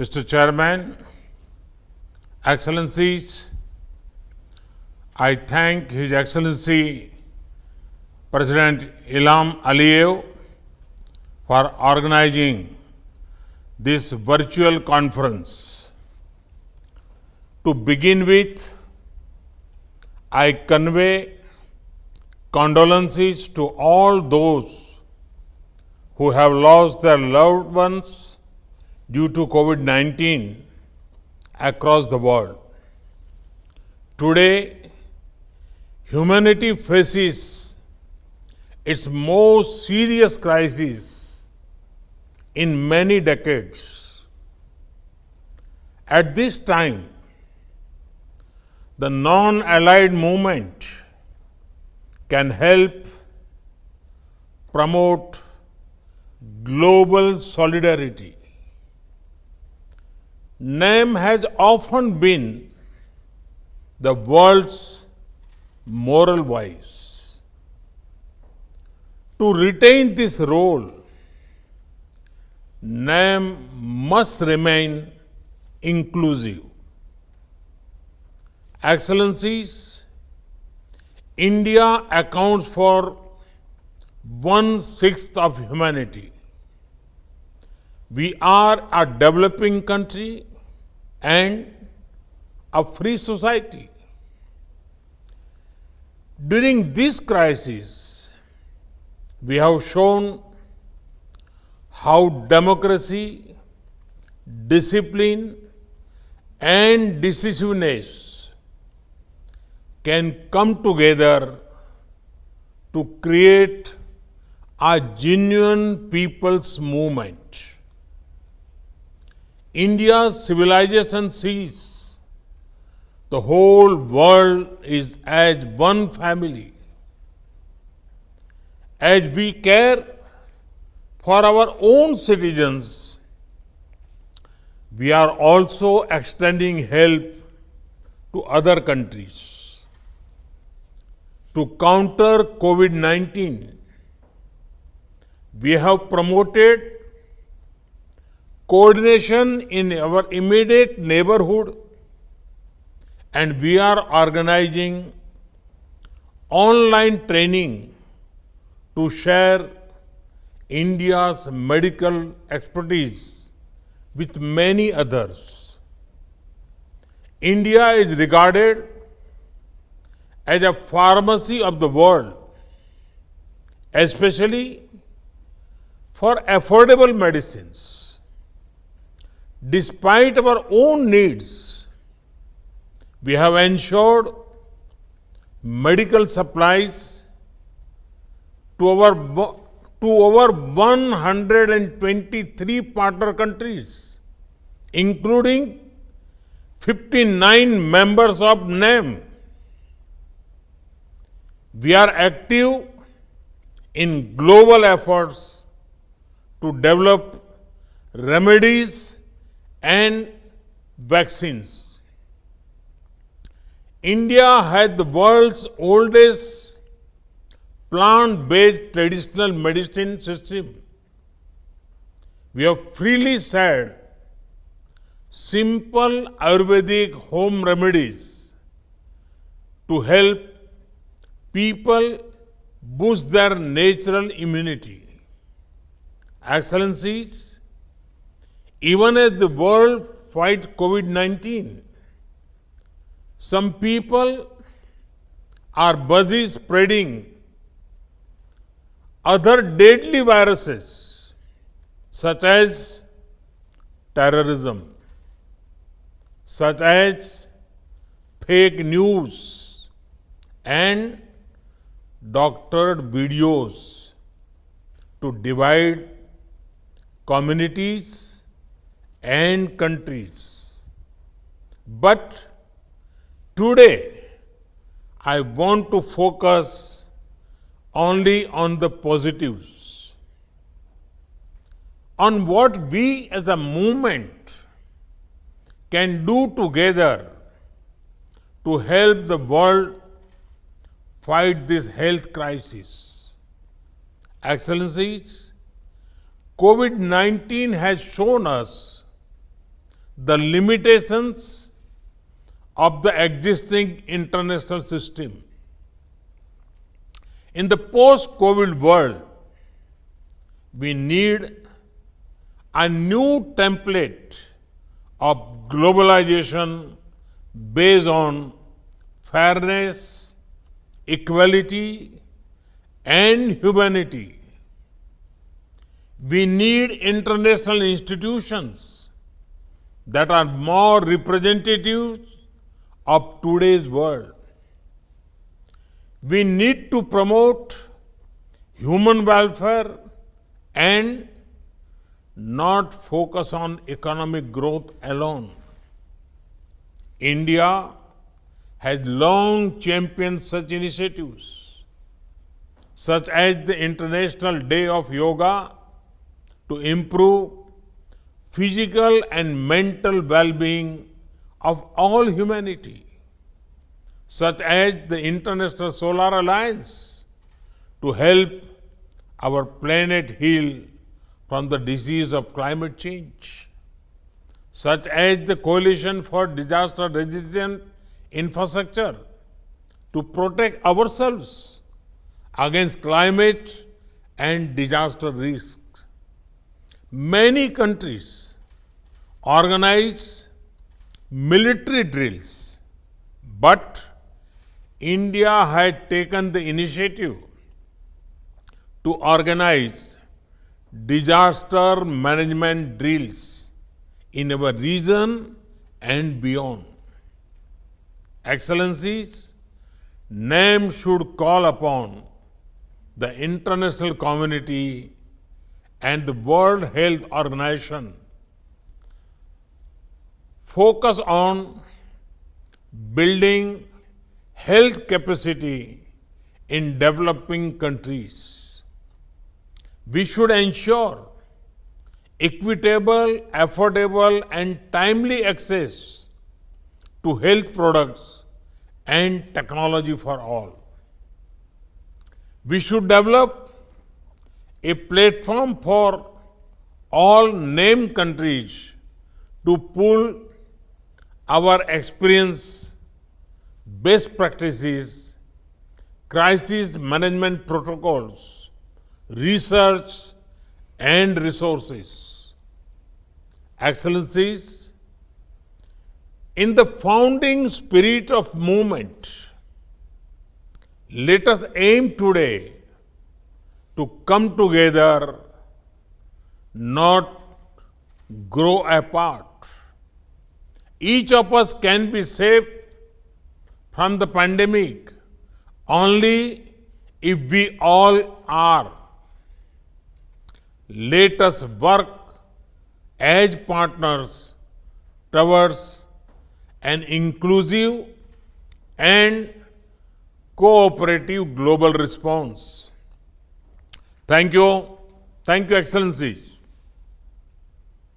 Mr. Chairman, Excellencies, I thank His Excellency President Ilham Aliyev for organizing this virtual conference. To begin with, I convey condolences to all those who have lost their loved ones due to COVID-19 across the world. Today, humanity faces its most serious crisis in many decades. At this time, the non-allied movement can help promote global solidarity. NAM has often been the world's moral voice. To retain this role, NAM must remain inclusive. Excellencies, India accounts for 1/6 of humanity. We are a developing country and a free society. During this crisis, we have shown how democracy, discipline, and decisiveness can come together to create a genuine people's movement. India's civilization sees the whole world is as one family. As we care for our own citizens, we are also extending help to other countries. To counter COVID-19, we have promoted coordination in our immediate neighborhood, and we are organizing online training to share India's medical expertise with many others. India is regarded as a pharmacy of the world, especially for affordable medicines. Despite our own needs, we have ensured medical supplies to over 123 partner countries, including 59 members of NAM. We are active in global efforts to develop remedies and vaccines. India has the world's oldest plant-based traditional medicine system. We have freely shared simple Ayurvedic home remedies to help people boost their natural immunity. Excellencies, even as the world fights COVID-19, some people are busy spreading other deadly viruses, such as terrorism, such as fake news and doctored videos to divide communities and countries. But today, I want to focus only on the positives, on what we as a movement can do together to help the world fight this health crisis. Excellencies, COVID-19 has shown us the limitations of the existing international system. In the post-COVID world, we need a new template of globalization based on fairness, equality, and humanity. We need international institutions that are more representative of today's world. We need to promote human welfare and not focus on economic growth alone. India has long championed such initiatives, such as the International Day of Yoga, to improve physical and mental well-being of all humanity, such as the International Solar Alliance, to help our planet heal from the disease of climate change, such as the Coalition for Disaster-Resistant Infrastructure, to protect ourselves against climate and disaster risks. Many countries organize military drills, but India had taken the initiative to organize disaster management drills in our region and beyond. Excellencies, NAM should call upon the international community and the World Health Organization focus on building health capacity in developing countries. We should ensure equitable, affordable, and timely access to health products and technology for all. We should develop a platform for all named countries to pool our experience, best practices, crisis management protocols, research, and resources. Excellencies, in the founding spirit of movement, let us aim today to come together, not grow apart. Each of us can be saved from the pandemic only if we all are. Let us work as partners towards an inclusive and cooperative global response. Thank you. Thank you, Excellencies.